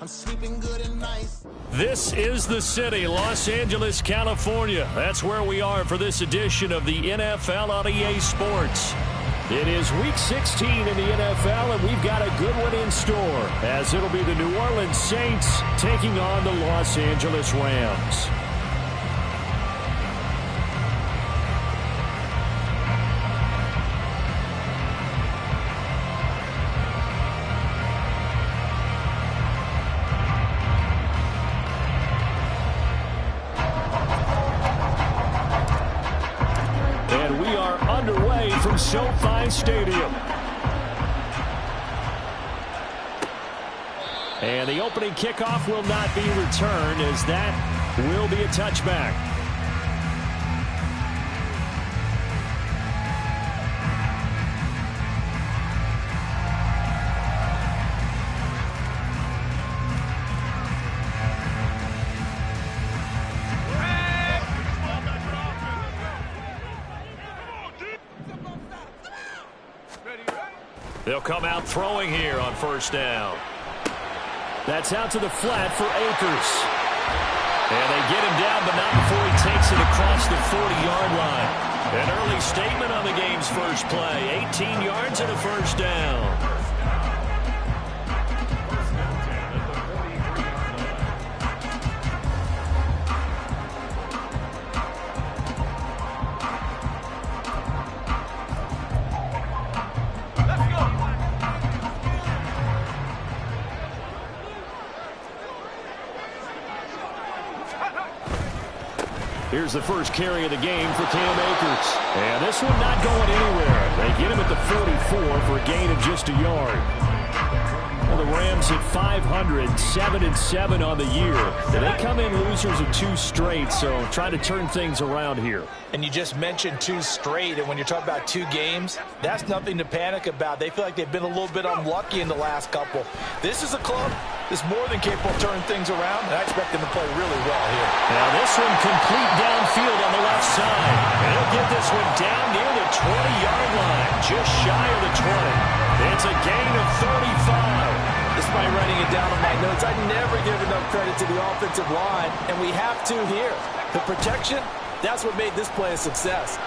I'm sleeping good and nice. This is the city, Los Angeles, California. That's where we are for this edition of the NFL on EA Sports. It is Week 16 in the NFL, and we've got a good one in store, as it'll be the New Orleans Saints taking on the Los Angeles Rams. From SoFi Stadium. And the opening kickoff will not be returned, as that will be a touchback. They'll come out throwing here on first down. That's out to the flat for Akers. And they get him down, but not before he takes it across the 40-yard line. An early statement on the game's first play. 18 yards and a first down. Here's the first carry of the game for Cam Akers. And this one not going anywhere. They get him at the 44 for a gain of just a yard. Well, the Rams at 500, 7-7 on the year. They come in losers of 2 straight, so trying to turn things around here. And you just mentioned 2 straight, and when you're talking about 2 games, that's nothing to panic about. They feel like they've been a little bit unlucky in the last couple. This is a club that's more than capable of turning things around, and I expect them to play really well here. Now this one complete downfield on the left side. And he'll get this one down near the 20-yard line, just shy of the 20. It's a gain of 35. Despite writing it down on my notes, I never give enough credit to the offensive line, and we have to here. The protection, that's what made this play a success.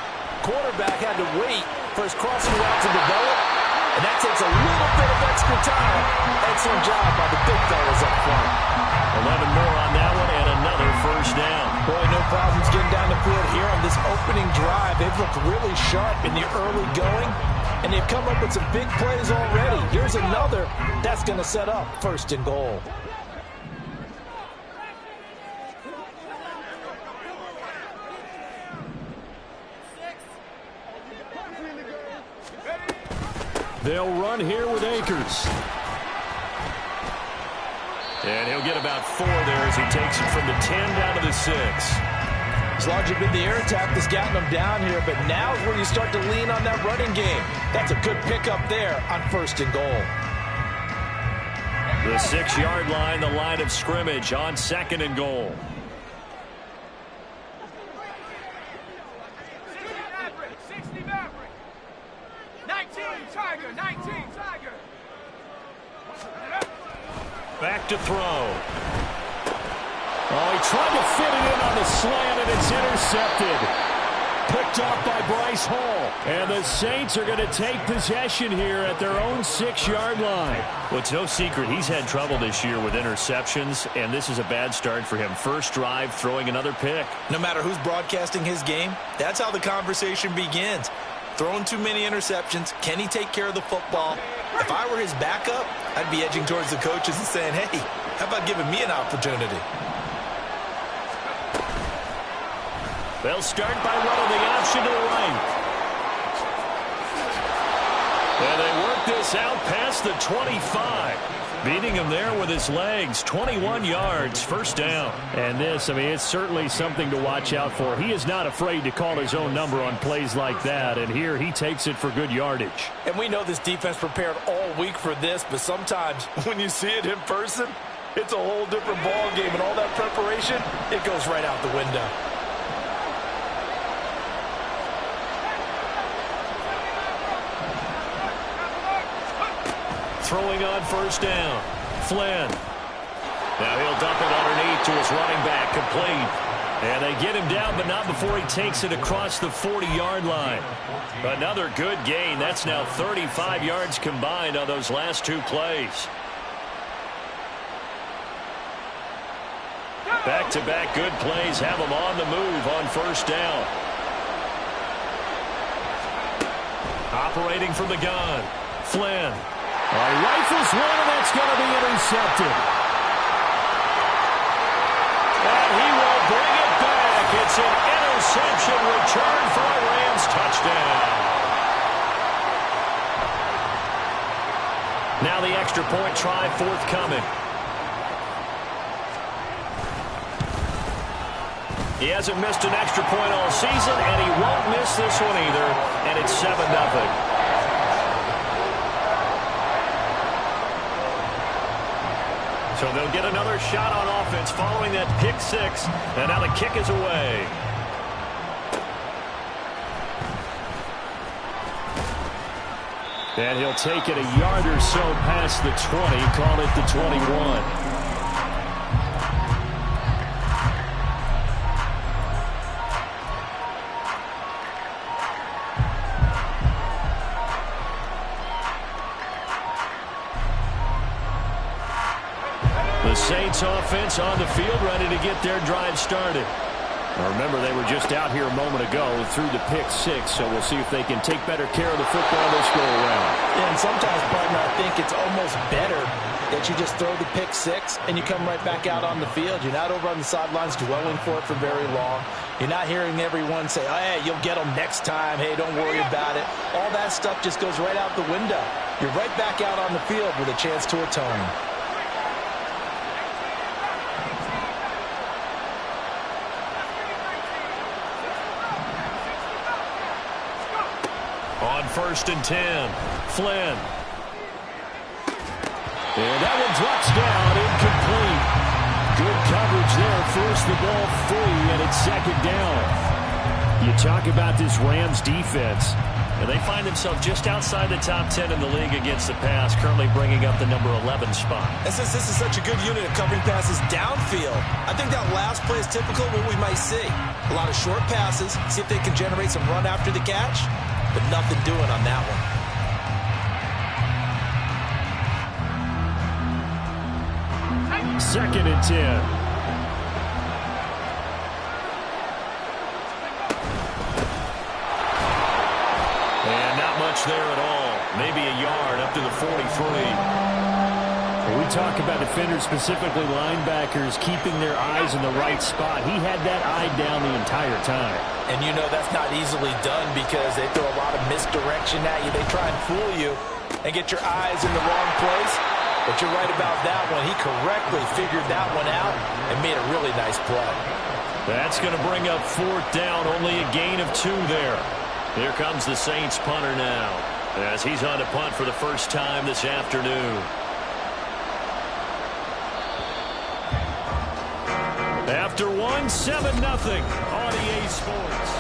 Quarterback had to wait for his crossing route to develop, and that takes a little bit of extra time. Excellent job by the big fellas up front. 11 more on that one, and another first down. Boy, no problems getting down the field here on this opening drive. They've looked really sharp in the early going, and they've come up with some big plays already. Here's another that's going to set up first and goal. They'll run here with Akers. And he'll get about 4 there as he takes it from the 10 down to the 6. It's largely been the air attack that's gotten them down here, but now is where you start to lean on that running game. That's a good pickup there on first and goal. The 6-yard line, the line of scrimmage on second and goal. Back to throw. Oh, he tried to fit it in on the slant, and it's intercepted. Picked off by Bryce Hall. And the Saints are going to take possession here at their own 6-yard line. Well, it's no secret he's had trouble this year with interceptions, and this is a bad start for him. First drive, throwing another pick. No matter who's broadcasting his game, that's how the conversation begins. Throwing too many interceptions. Can he take care of the football? If I were his backup, I'd be edging towards the coaches and saying, hey, how about giving me an opportunity? They'll start by running the option to the right. And they work this out past the 25. Beating him there with his legs. 21 yards, first down. And this, I mean, it's certainly something to watch out for. He is not afraid to call his own number on plays like that. And here he takes it for good yardage. And we know this defense prepared all week for this, but sometimes when you see it in person, it's a whole different ball game. And all that preparation, it goes right out the window. Throwing on first down. Flynn Now he'll dump it underneath to his running back, complete. And they get him down, but not before he takes it across the 40-yard line. Another good gain. That's now 35 yards combined on those last two plays. Back-to-back good plays have him on the move on first down. Operating from the gun, Flynn. Rifles one, and that's going to be intercepted. And he will bring it back. It's an interception return for a Rams touchdown. Now the extra point try forthcoming. He hasn't missed an extra point all season, and he won't miss this one either, and it's 7-0. So they'll get another shot on offense following that pick six, and now the kick is away. And he'll take it a yard or so past the 20, call it the 21. The Saints offense on the field, ready to get their drive started. Now remember, they were just out here a moment ago through the pick six, so we'll see if they can take better care of the football this go around. Yeah, and sometimes, partner, I think it's almost better that you just throw the pick six and you come right back out on the field. You're not over on the sidelines dwelling for it for very long. You're not hearing everyone say, oh, hey, you'll get them next time. Hey, don't worry about it. All that stuff just goes right out the window. You're right back out on the field with a chance to atone. On 1st and 10, Flynn. And that one drops down, incomplete. Good coverage there, forced the ball free, and it's 2nd down. You talk about this Rams defense, and they find themselves just outside the top 10 in the league against the pass, currently bringing up the number 11 spot. And since this is such a good unit of covering passes downfield, I think that last play is typical of what we might see. A lot of short passes, see if they can generate some run after the catch. But nothing doing on that one. 2nd and 10. And not much there at all. Maybe a yard up to the 43. We talk about defenders, specifically linebackers, keeping their eyes in the right spot. He had that eye down the entire time. And you know that's not easily done because they throw a lot of misdirection at you. They try and fool you and get your eyes in the wrong place. But you're right about that one. He correctly figured that one out and made a really nice play. That's going to bring up 4th down, only a gain of 2 there. Here comes the Saints punter now, as he's on to punt for the first time this afternoon. After 7-0 on EA Sports.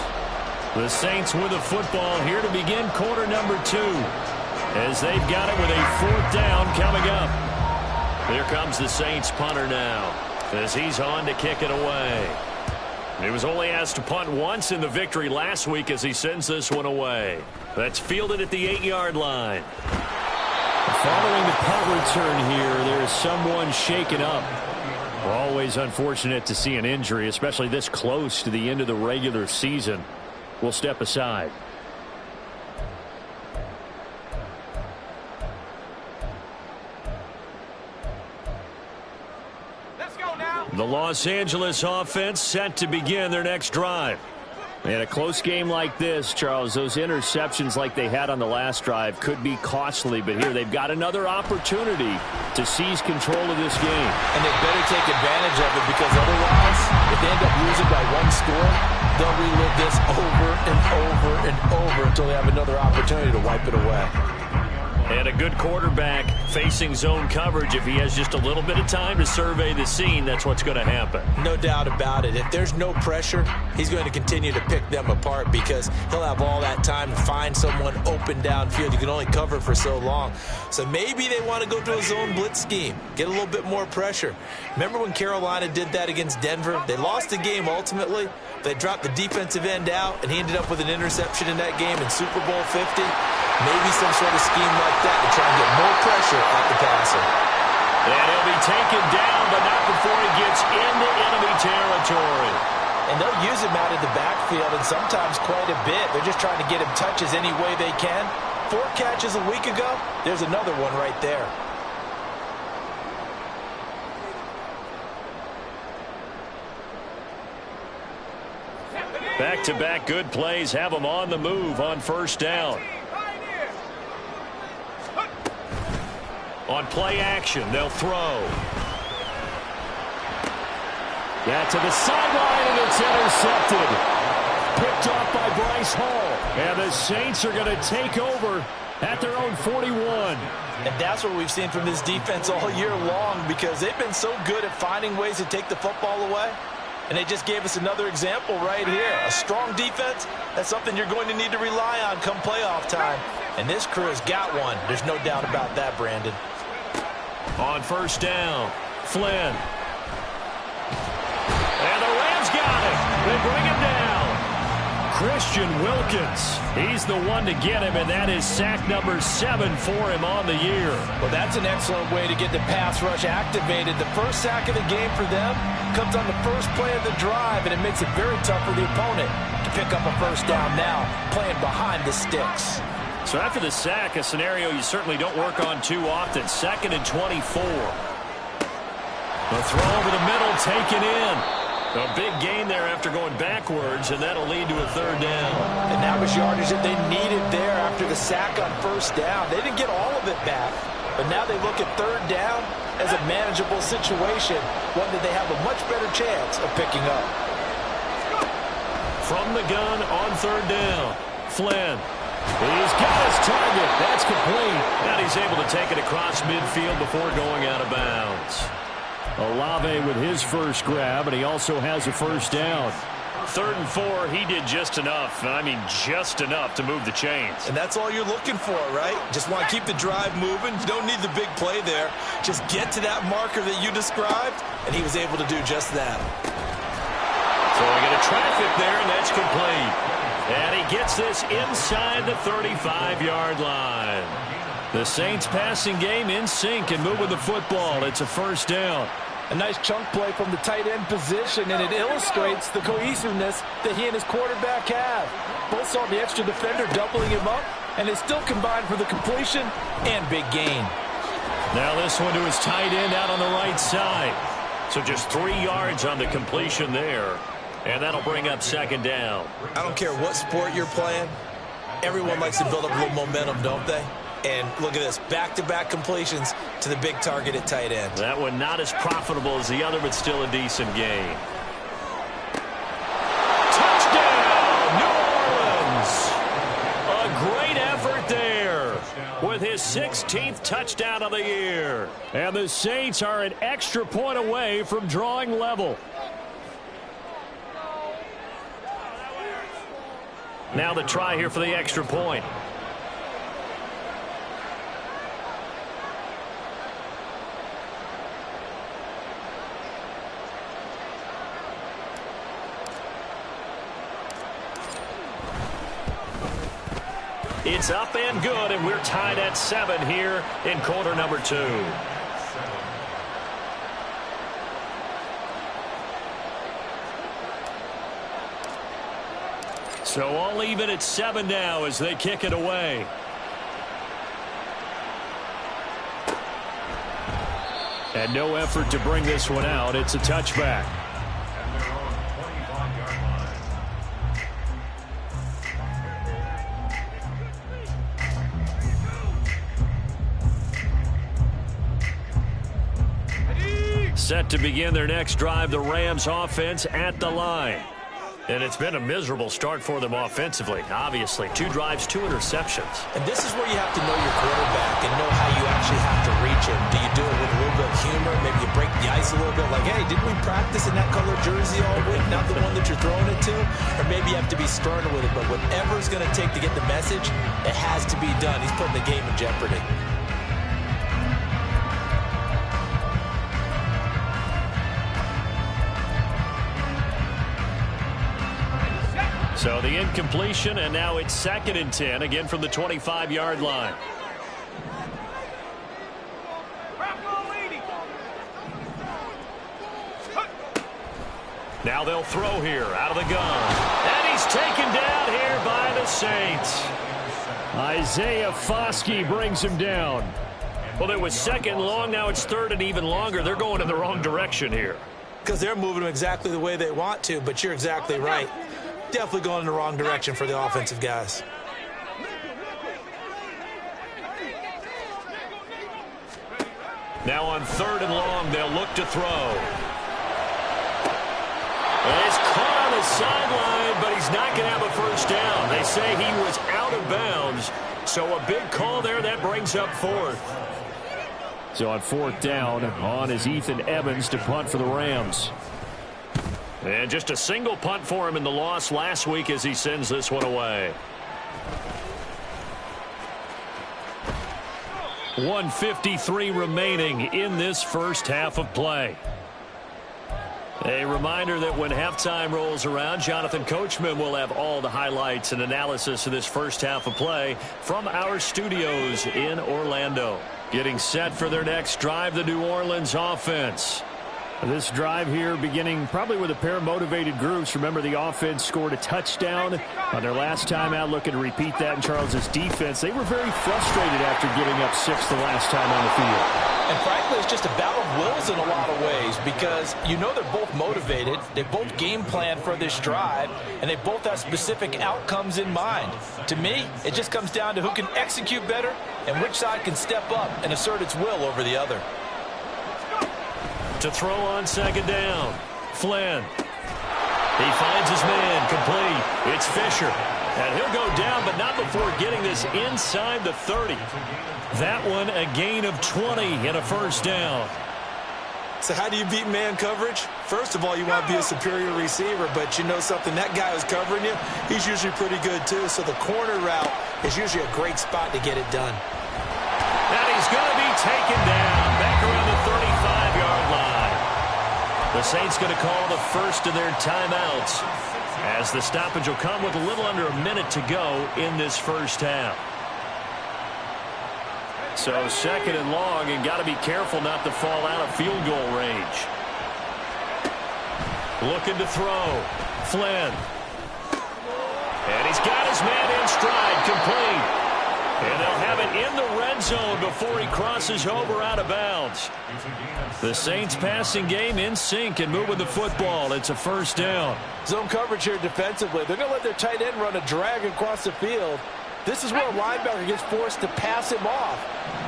The Saints with the football here to begin quarter number 2, as they've got it with a 4th down coming up. Here comes the Saints punter now, as he's on to kick it away. He was only asked to punt once in the victory last week as he sends this one away. That's fielded at the 8-yard line. Following the punt return here, there is someone shaken up. Always unfortunate to see an injury, especially this close to the end of the regular season. We'll step aside. Let's go now. The Los Angeles offense set to begin their next drive. In a close game like this, Charles, those interceptions like they had on the last drive could be costly, but here they've got another opportunity to seize control of this game. And they better take advantage of it because otherwise, if they end up losing by 1 score, they'll relive this over and over and over until they have another opportunity to wipe it away. And a good quarterback facing zone coverage. If he has just a little bit of time to survey the scene, that's what's going to happen. No doubt about it. If there's no pressure, he's going to continue to pick them apart because he'll have all that time to find someone open downfield. You can only cover for so long. So maybe they want to go to a zone blitz scheme, get a little bit more pressure. Remember when Carolina did that against Denver? They lost the game ultimately. They dropped the defensive end out, and he ended up with an interception in that game in Super Bowl 50. Maybe some sort of scheme like that to try and get more pressure at the passer. And he'll be taken down, but not before he gets into enemy territory. And they'll use him out of the backfield, and sometimes quite a bit. They're just trying to get him touches any way they can. 4 catches a week ago, there's another one right there. Back-to-back good plays have them on the move on first down. On play action, they'll throw. That to the sideline, and it's intercepted. Picked off by Bryce Hall. And the Saints are going to take over at their own 41. And that's what we've seen from this defense all year long because they've been so good at finding ways to take the football away. And they just gave us another example right here. A strong defense, that's something you're going to need to rely on come playoff time. And this crew has got one. There's no doubt about that, Brandon. On first down, Flynn. And the Rams got it. They bring him down. Christian Wilkins. He's the one to get him, and that is sack number 7 for him on the year. Well, that's an excellent way to get the pass rush activated. The first sack of the game for them comes on the first play of the drive, and it makes it very tough for the opponent to pick up a first down now, playing behind the sticks. So after the sack, a scenario you certainly don't work on too often. 2nd and 24. The throw over the middle, taken in. A big gain there after going backwards, and that'll lead to a 3rd down. And that was yardage that they needed there after the sack on first down. They didn't get all of it back, but now they look at 3rd down as a manageable situation, one that they have a much better chance of picking up. From the gun on 3rd down, Flynn. He's got his target. That's complete. And he's able to take it across midfield before going out of bounds. Olave with his first grab, and he also has a first down. 3rd and 4, he did just enough. I mean, just enough to move the chains. And that's all you're looking for, right? Just want to keep the drive moving. You don't need the big play there. Just get to that marker that you described, and he was able to do just that. Throwing into traffic there, and that's complete. And he gets this inside the 35-yard line. The Saints passing game in sync and moving the football. It's a first down. A nice chunk play from the tight end position, and it illustrates the cohesiveness that he and his quarterback have. Both saw the extra defender doubling him up, and they still combined for the completion and big gain. Now this one to his tight end out on the right side. So just 3 yards on the completion there. And that'll bring up 2nd down. I don't care what sport you're playing. Everyone likes to build up a little momentum, don't they? And look at this, back-to-back completions to the big target at tight end. That one not as profitable as the other, but still a decent gain. Touchdown, New Orleans! A great effort there with his 16th touchdown of the year. And the Saints are an extra point away from drawing level. Now the try here for the extra point. It's up and good, and we're tied at 7 here in quarter number 2. So all even at 7 now as they kick it away. And no effort to bring this one out. It's a touchback. Set to begin their next drive, the Rams offense at the line. And it's been a miserable start for them offensively, obviously. 2 drives, 2 interceptions. And this is where you have to know your quarterback and know how you actually have to reach him. Do you do it with a little bit of humor? Maybe you break the ice a little bit, like, hey, didn't we practice in that color jersey all week, not the one that you're throwing it to? Or maybe you have to be sterner with it, but whatever it's going to take to get the message, it has to be done. He's putting the game in jeopardy. So the incompletion, and now it's 2nd and 10, again from the 25-yard line. Now they'll throw here out of the gun. And he's taken down here by the Saints. Isaiah Foskey brings him down. Well, it was 2nd and long. Now it's 3rd and even longer. They're going in the wrong direction here. Because they're moving them exactly the way they want to, but you're exactly right. Definitely going in the wrong direction for the offensive guys. Now on 3rd and long, they'll look to throw. And he's caught on the sideline, but he's not going to have a first down. They say he was out of bounds, so a big call there. That brings up 4th. So on 4th down, on is Ethan Evans to punt for the Rams. And just a single punt for him in the loss last week as he sends this one away. 1:53 remaining in this first half of play. A reminder that when halftime rolls around, Jonathan Coachman will have all the highlights and analysis of this first half of play from our studios in Orlando. Getting set for their next drive, the New Orleans offense. This drive here beginning probably with a pair of motivated groups. Remember, the offense scored a touchdown on their last time out. Looking to repeat that in Charles' defense. They were very frustrated after giving up 6 the last time on the field. And frankly, it's just a battle of wills in a lot of ways because you know they're both motivated. They both game plan for this drive, and they both have specific outcomes in mind. To me, it just comes down to who can execute better and which side can step up and assert its will over the other. To throw on 2nd down, Flynn. He finds his man, complete. It's Fisher. And he'll go down, but not before getting this inside the 30. That one a gain of 20 and a first down. So how do you beat man coverage? First of all, you want to be a superior receiver, but you know something, that guy who's covering you, he's usually pretty good too. So the corner route is usually a great spot to get it done. And he's going to be taken down back around the 35-yard line. The Saints going to call the first of their timeouts as the stoppage will come with a little under a minute to go in this first half. So 2nd and long, and got to be careful not to fall out of field goal range. Looking to throw. Flynn. And he's got his man in stride, complete. And they'll have it in the red zone before he crosses over out of bounds. The Saints passing game in sync and moving the football. It's a first down. Zone coverage here defensively. They're going to let their tight end run a drag across the field. This is where a linebacker gets forced to pass him off.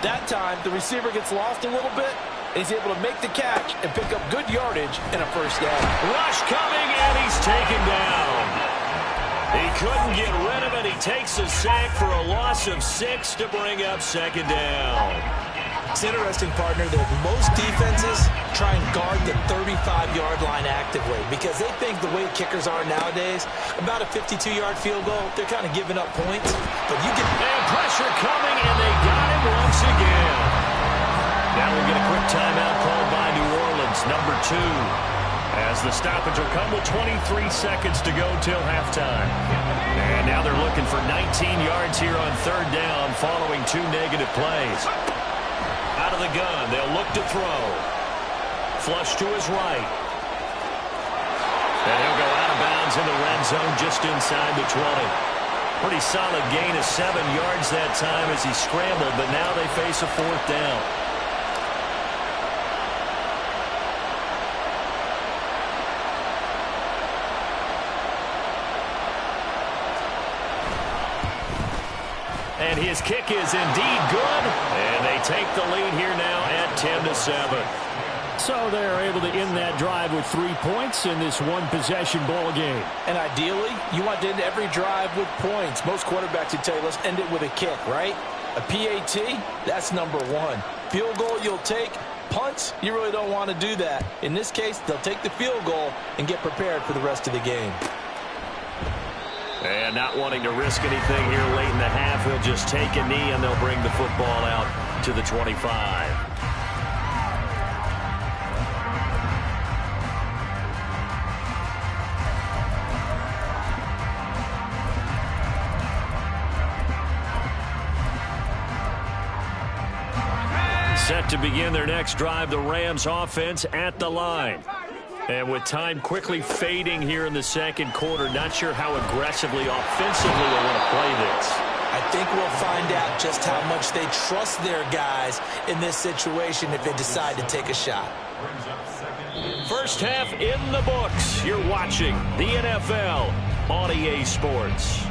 That time, the receiver gets lost a little bit, and he's able to make the catch and pick up good yardage in a first down. Rush coming, and he's taken down. He couldn't get rid of it. He takes a sack for a loss of 6 to bring up 2nd down. It's interesting, partner, that most defenses try and guard the 35-yard line actively because they think the way kickers are nowadays, about a 52-yard field goal, they're kind of giving up points. But you can... And pressure coming, and they got him once again. Now we'll get a quick timeout called by New Orleans, number 2. As the stoppage will come with 23 seconds to go till halftime. And now they're looking for 19 yards here on 3rd down following 2 negative plays. Out of the gun, they'll look to throw. Flush to his right. And he'll go out of bounds in the red zone just inside the 20. Pretty solid gain of 7 yards that time as he scrambled, but now they face a 4th down. And his kick is indeed good. And they take the lead here now at 10-7. So they're able to end that drive with 3 points in this one-possession ball game. And ideally, you want to end every drive with points. Most quarterbacks would tell you, let's end it with a kick, right? A PAT, that's number one. Field goal you'll take. Punts, you really don't want to do that. In this case, they'll take the field goal and get prepared for the rest of the game. And not wanting to risk anything here late in the half, he'll just take a knee and they'll bring the football out to the 25. Set to begin their next drive, the Rams offense at the line. And with time quickly fading here in the second quarter, not sure how aggressively, offensively they want to play this. I think we'll find out just how much they trust their guys in this situation if they decide to take a shot. First half in the books. You're watching the NFL on EA Sports.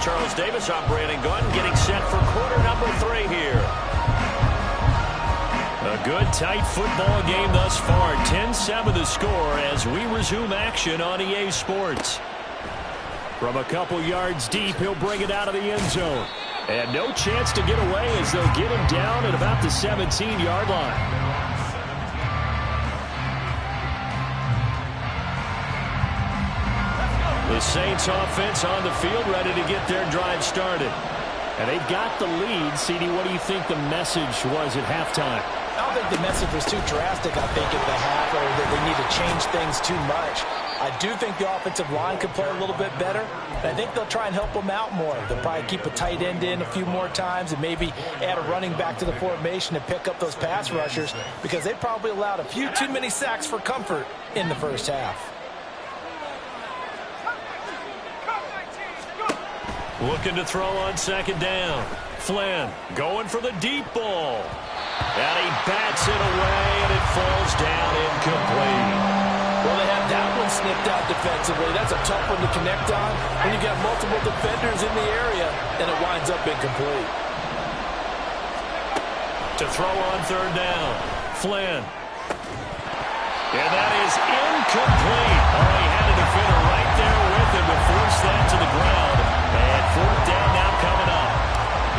Charles Davis, I'm Brandon Gunn, getting set for quarter number 3 here. A good, tight football game thus far. 10-7 the score as we resume action on EA Sports. From a couple yards deep, he'll bring it out of the end zone. And no chance to get away as they'll get him down at about the 17-yard line. The Saints offense on the field, ready to get their drive started. And they've got the lead. CD, what do you think the message was at halftime? I don't think the message was too drastic, I think, at the half, or that they need to change things too much. I do think the offensive line could play a little bit better. And I think they'll try and help them out more. They'll probably keep a tight end in a few more times and maybe add a running back to the formation to pick up those pass rushers because they probably allowed a few too many sacks for comfort in the first half. Looking to throw on second down. Flynn going for the deep ball. And he bats it away, and it falls down incomplete. Well, they have that one snipped out defensively. That's a tough one to connect on when you got multiple defenders in the area, and it winds up incomplete. To throw on third down. Flynn. And that is incomplete. Oh, he had a defender right there with him to force that to the ground. And fourth down now coming up.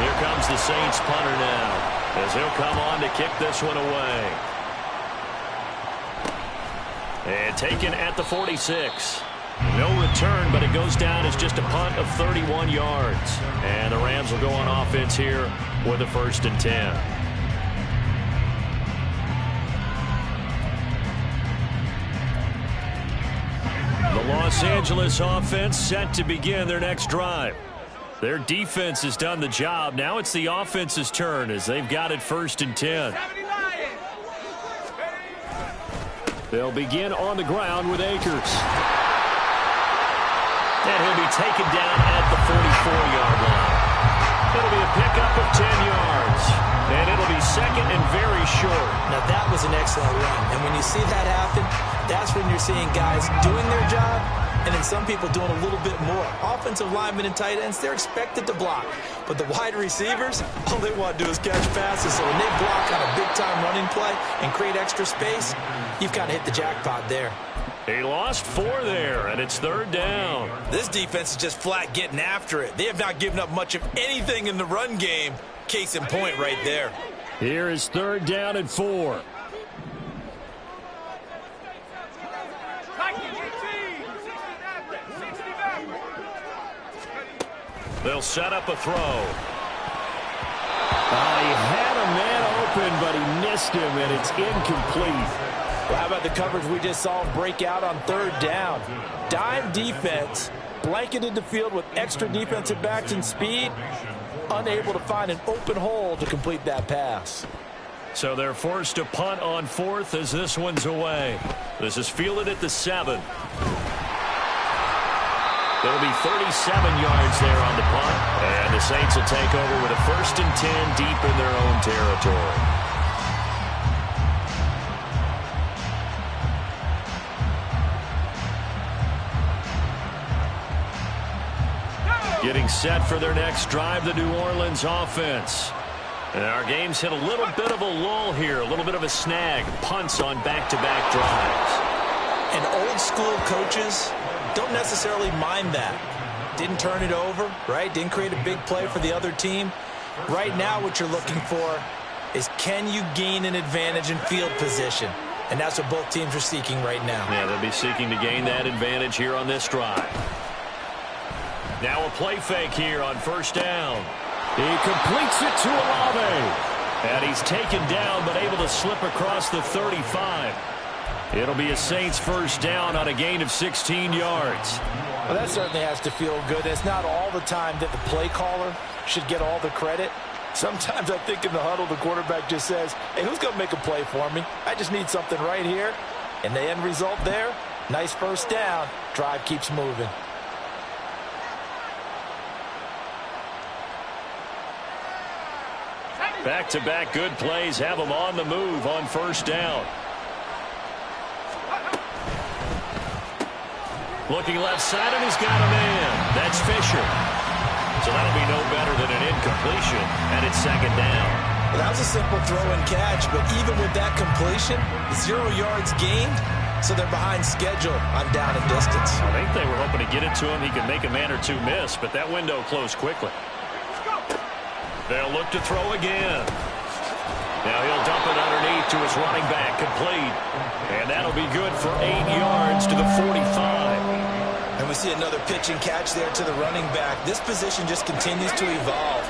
Here comes the Saints punter now as he'll come on to kick this one away. And taken at the 46. No return, but it goes down as just a punt of 31 yards. And the Rams will go on offense here with a 1st and 10. The Los Angeles offense set to begin their next drive. Their defense has done the job. Now it's the offense's turn as they've got it 1st and 10. They'll begin on the ground with Akers. And he'll be taken down at the 44-yard line. It'll be a pickup of 10 yards. And it'll be second and very short. Now that was an excellent run. And when you see that happen, that's when you're seeing guys doing their job and then some people doing a little bit more. Offensive linemen and tight ends, they're expected to block. But the wide receivers, all they want to do is catch passes. So when they block on a big-time running play and create extra space, you've got to hit the jackpot there. He lost 4 there, and it's 3rd down. This defense is just flat getting after it. They have not given up much of anything in the run game. Case in point right there. Here is 3rd down and 4. They'll set up a throw. He had a man open, but he missed him, and it's incomplete. Well, how about the coverage we just saw break out on third down? Dime defense, blanketed the field with extra defensive backs and speed, unable to find an open hole to complete that pass. So they're forced to punt on fourth as this one's away. This is fielded at the 7. There'll be 37 yards there on the punt, and the Saints will take over with a 1st and 10 deep in their own territory. Getting set for their next drive, the New Orleans offense. And our game's hit a little bit of a lull here, a little bit of a snag. Punts on back-to-back drives. And old-school coaches don't necessarily mind that. Didn't turn it over, right? Didn't create a big play for the other team. Right now what you're looking for is, can you gain an advantage in field position? And that's what both teams are seeking right now. Yeah, they'll be seeking to gain that advantage here on this drive. Now a play fake here on 1st down. He completes it to Olave. And he's taken down but able to slip across the 35. It'll be a Saints 1st down on a gain of 16 yards. Well, that certainly has to feel good. It's not all the time that the play caller should get all the credit. Sometimes I think in the huddle the quarterback just says, hey, who's going to make a play for me? I just need something right here. And the end result there, nice 1st down. Drive keeps moving. Back-to-back good plays have them on the move on 1st down. Looking left side, and he's got a man. That's Fisher. So that'll be no better than an incompletion, and it's 2nd down. Well, that was a simple throw and catch, but even with that completion, 0 yards gained, so they're behind schedule on down and distance. I think they were hoping to get it to him. He could make a man or two miss, but that window closed quickly. They'll look to throw again. Now he'll dump it underneath to his running back, complete. And that'll be good for 8 yards to the 45. And we see another pitch and catch there to the running back. This position just continues to evolve.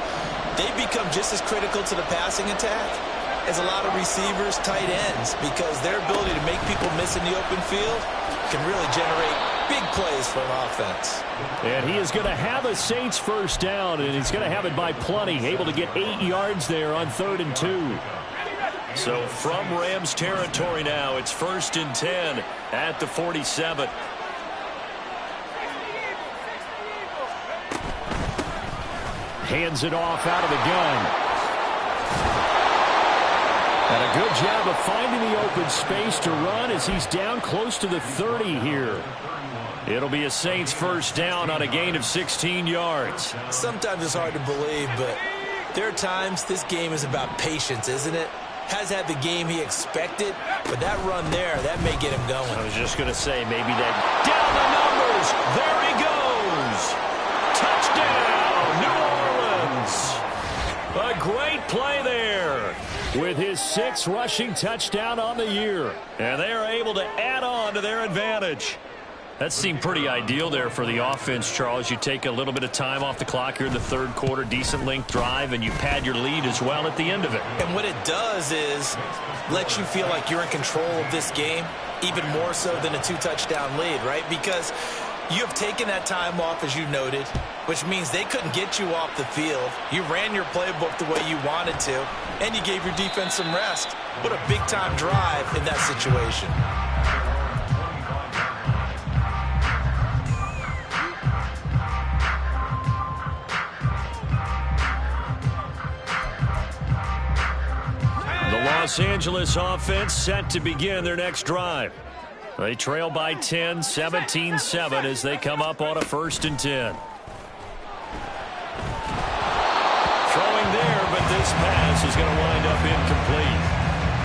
They become just as critical to the passing attack as a lot of receivers, tight ends, because their ability to make people miss in the open field can really generate big plays for an offense. And he is going to have a Saints 1st down, and he's going to have it by plenty, able to get 8 yards there on 3rd and 2. So from Rams territory now, it's 1st and 10 at the 47. Hands it off out of the gun. And a good job of finding the open space to run as he's down close to the 30 here. It'll be a Saints 1st down on a gain of 16 yards. Sometimes it's hard to believe, but there are times this game is about patience, isn't it? Has had the game he expected, but that run there, that may get him going. I was just going to say, maybe that down the numbers. There he goes. Touchdown, New Orleans. A great play there with his 6th rushing touchdown on the year. And they are able to add on to their advantage. That seemed pretty ideal there for the offense, Charles. You take a little bit of time off the clock here in the 3rd quarter, decent length drive, and you pad your lead as well at the end of it. And what it does is let you feel like you're in control of this game, even more so than a 2-touchdown lead, right? Because you have taken that time off, as you noted, which means they couldn't get you off the field. You ran your playbook the way you wanted to, and you gave your defense some rest. What a big-time drive in that situation. Los Angeles offense set to begin their next drive. They trail by 10, 17-7 as they come up on a 1st and 10. Throwing there, but this pass is going to wind up incomplete.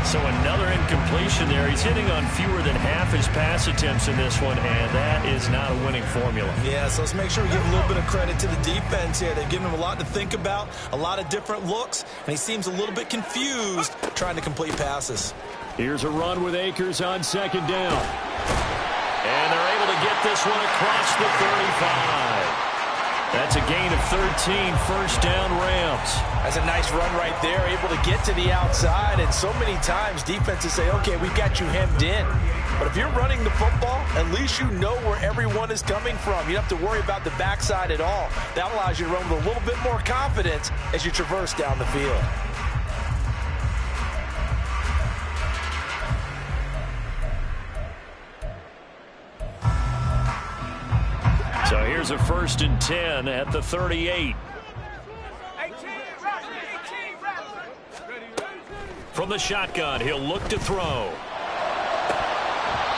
So another incompletion there. He's hitting on fewer than half his pass attempts in this one, and that is not a winning formula. Yeah, so let's make sure we give a little bit of credit to the defense here. They've given him a lot to think about, a lot of different looks, and he seems a little bit confused trying to complete passes. Here's a run with Akers on 2nd down. And they're able to get this one across the 35. That's a gain of 13, first down Rams. That's a nice run right there, able to get to the outside. And so many times defenses say, okay, we've got you hemmed in. But if you're running the football, at least you know where everyone is coming from. You don't have to worry about the backside at all. That allows you to run with a little bit more confidence as you traverse down the field. So here's a 1st and 10 at the 38. From the shotgun, he'll look to throw.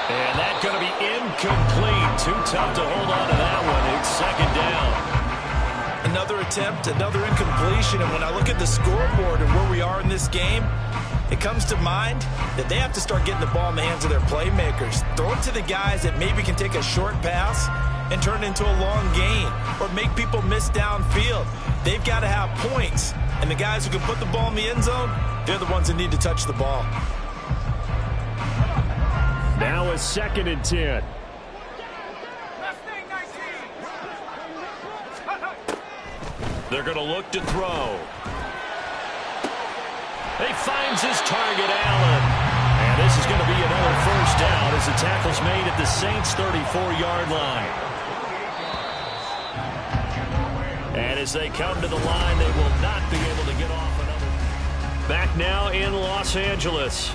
And that's going to be incomplete. Too tough to hold on to that one. It's 2nd down. Another attempt, another incompletion. And when I look at the scoreboard and where we are in this game, it comes to mind that they have to start getting the ball in the hands of their playmakers. Throw it to the guys that maybe can take a short pass and turn it into a long gain or make people miss downfield. They've got to have points. And the guys who can put the ball in the end zone, they're the ones that need to touch the ball. Now a 2nd and 10. They're going to look to throw. He finds his target, Allen. And this is going to be another first down as the tackle's made at the Saints' 34-yard line. And as they come to the line, they will not be able to get off another. Back now in Los Angeles.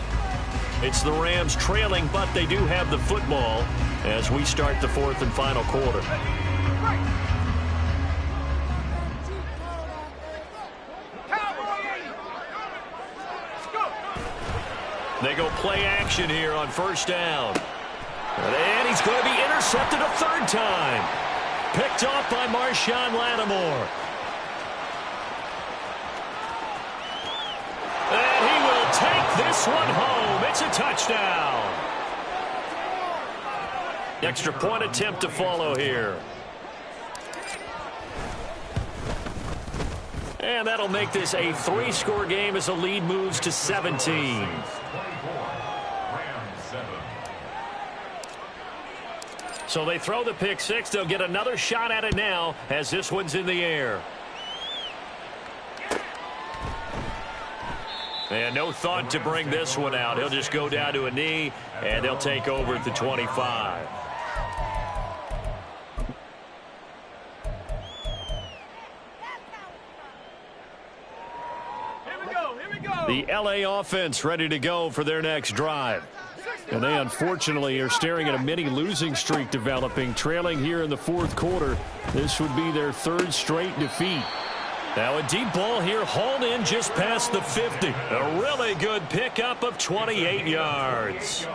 It's the Rams trailing, but they do have the football as we start the 4th and final quarter. They go play action here on 1st down. And he's going to be intercepted a 3rd time. Picked off by Marshawn Lattimore. And he will take this one home. It's a touchdown. Extra point attempt to follow here. And that'll make this a 3-score game as the lead moves to 17. So they throw the pick six. They'll get another shot at it now as this one's in the air. And no thought to bring this one out. He'll just go down to a knee, and they'll take over at the 25. The LA offense ready to go for their next drive. And they unfortunately are staring at a mini losing streak developing, trailing here in the 4th quarter. This would be their 3rd straight defeat. Now a deep ball here, hauled in just past the 50. A really good pickup of 28 yards.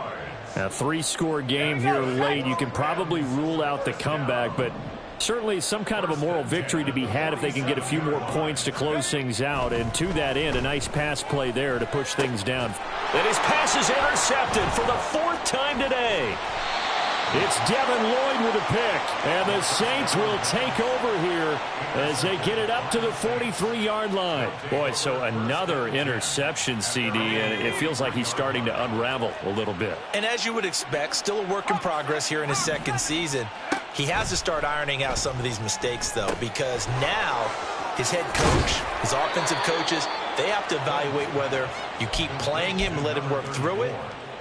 A 3-score game here late. You can probably rule out the comeback, but certainly some kind of a moral victory to be had if they can get a few more points to close things out. And to that end, a nice pass play there to push things down. And his pass is intercepted for the 4th time today. It's Devin Lloyd with a pick. And the Saints will take over here as they get it up to the 43-yard line. Boy, so another interception, CD, and it feels like he's starting to unravel a little bit. And as you would expect, still a work in progress here in his 2nd season. He has to start ironing out some of these mistakes, though, because now his head coach, his offensive coaches, they have to evaluate whether you keep playing him and let him work through it,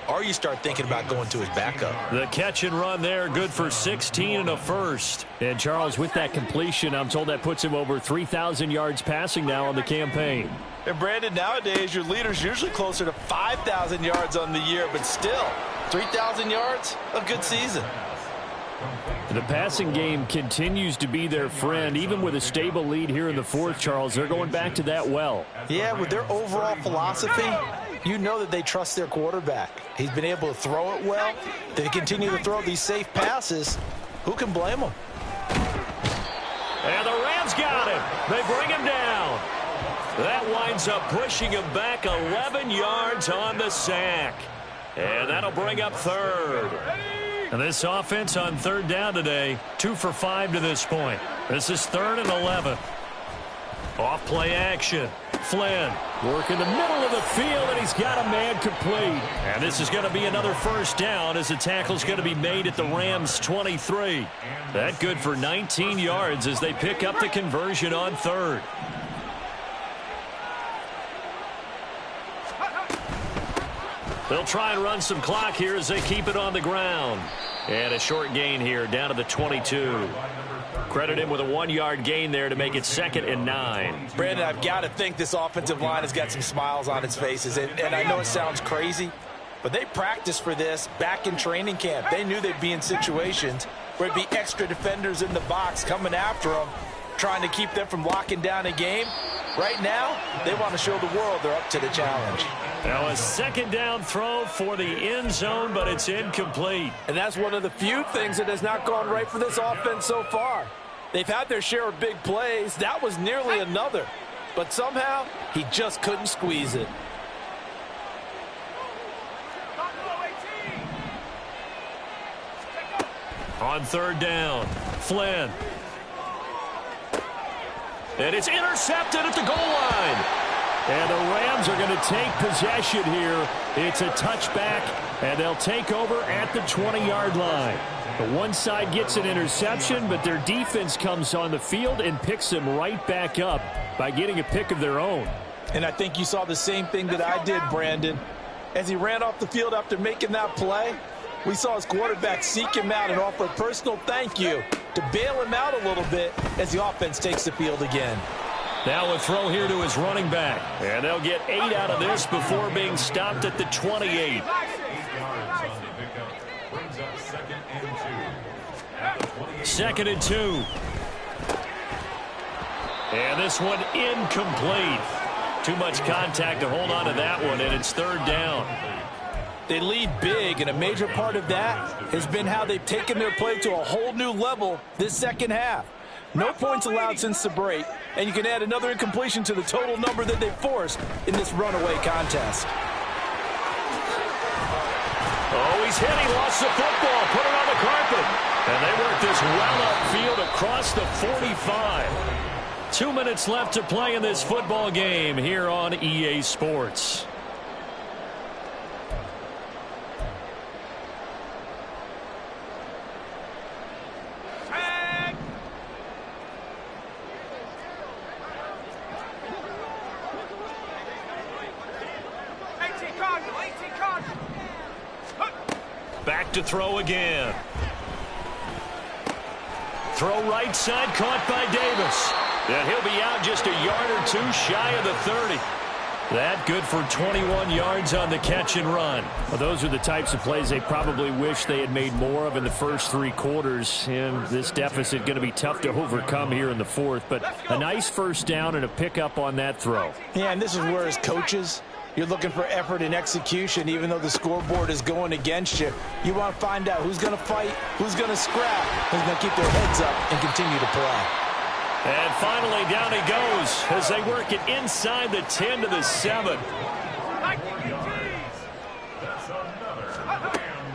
or you start thinking about going to his backup. The catch and run there, good for 16 and a first. And Charles, with that completion, I'm told that puts him over 3,000 yards passing now on the campaign. And Brandon, nowadays your leader's usually closer to 5,000 yards on the year, but still, 3,000 yards, a good season. The passing game continues to be their friend. Even with a stable lead here in the 4th, Charles, they're going back to that well. Yeah, with their overall philosophy, you know that they trust their quarterback. He's been able to throw it well. They continue to throw these safe passes. Who can blame them? And the Rams got him. They bring him down. That winds up pushing him back 11 yards on the sack. And that'll bring up 3rd. And this offense on 3rd down today, 2 for 5 to this point. This is 3rd and 11. Off play action. Flynn working the middle of the field, and he's got a man complete. And this is going to be another first down as the tackle's going to be made at the Rams' 23. That good for 19 yards as they pick up the conversion on third. They'll try and run some clock here as they keep it on the ground. And a short gain here down to the 22. Credit him with a 1-yard gain there to make it 2nd and 9. Brandon, I've got to think this offensive line has got some smiles on its faces. And I know it sounds crazy, but they practiced for this back in training camp. They knew they'd be in situations where it'd be extra defenders in the box coming after them, trying to keep them from locking down a game. Right now, they want to show the world they're up to the challenge. Now a 2nd down throw for the end zone, but it's incomplete. And that's one of the few things that has not gone right for this offense so far. They've had their share of big plays. That was nearly another. But somehow, he just couldn't squeeze it. On 3rd down, Flynn. And it's intercepted at the goal line. And the Rams are going to take possession here. It's a touchback, and they'll take over at the 20-yard line. The one side gets an interception, but their defense comes on the field and picks them right back up by getting a pick of their own. And I think you saw the same thing that I did, Brandon. As he ran off the field after making that play, we saw his quarterback seek him out and offer a personal thank you to bail him out a little bit as the offense takes the field again. Now a throw here to his running back. And they'll get 8 out of this before being stopped at the 28. Second and 2. And this one incomplete. Too much contact to hold on to that one, and it's 3rd down. They lead big, and a major part of that has been how they've taken their play to a whole new level this second half. No points allowed since the break, and you can add another incompletion to the total number that they forced in this runaway contest. Oh, he's hit. He lost the football. Put it on the carpet. And they work this well upfield across the 45. 2 minutes left to play in this football game here on EA Sports. Back to throw again. Throw right side, caught by Davis. And he'll be out just a yard or two shy of the 30. That good for 21 yards on the catch and run. Well, those are the types of plays they probably wish they had made more of in the first 3 quarters. And this deficit going to be tough to overcome here in the 4th. But a nice first down and a pickup on that throw. Yeah, and this is where as coaches, you're looking for effort and execution, even though the scoreboard is going against you. You want to find out who's going to fight, who's going to scrap, who's going to keep their heads up and continue to play. And finally, down he goes as they work it inside the 10 to the 7.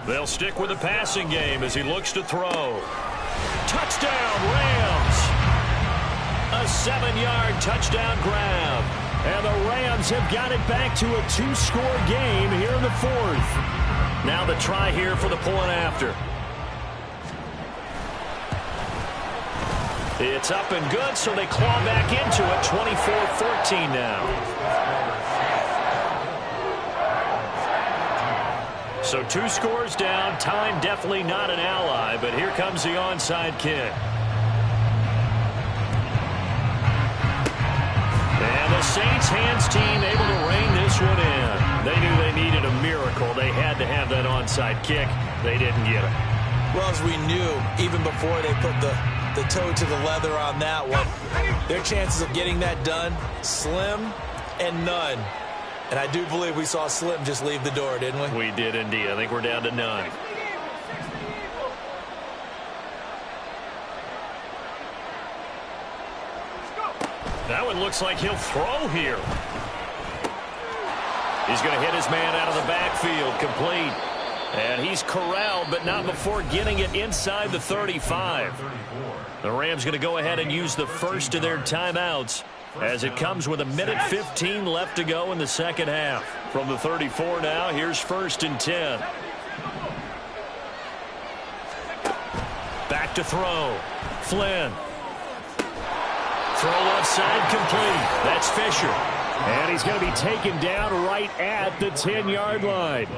They'll stick with the passing game as he looks to throw. Touchdown, Rams! A 7-yard touchdown grab. And the Rams have got it back to a 2-score game here in the 4th. Now the try here for the point after. It's up and good, so they claw back into it. 24-14 now. So 2 scores down. Time definitely not an ally, but here comes the onside kick. And the Saints hands team able to rein this one in. They knew they needed a miracle. They had to have that onside kick. They didn't get it. Well, as we knew, even before they put the toe to the leather on that one, their chances of getting that done, slim and none. And I do believe we saw Slim just leave the door, didn't we? We did indeed. I think we're down to none. That one looks like he'll throw here. He's going to hit his man out of the backfield, complete. And he's corralled, but not before getting it inside the 35. The Rams going to go ahead and use the first of their timeouts as it comes with 1:15 left to go in the second half. From the 34 now, here's 1st and 10. Back to throw. Flynn. Throw left side complete. That's Fisher. And he's going to be taken down right at the 10-yard line.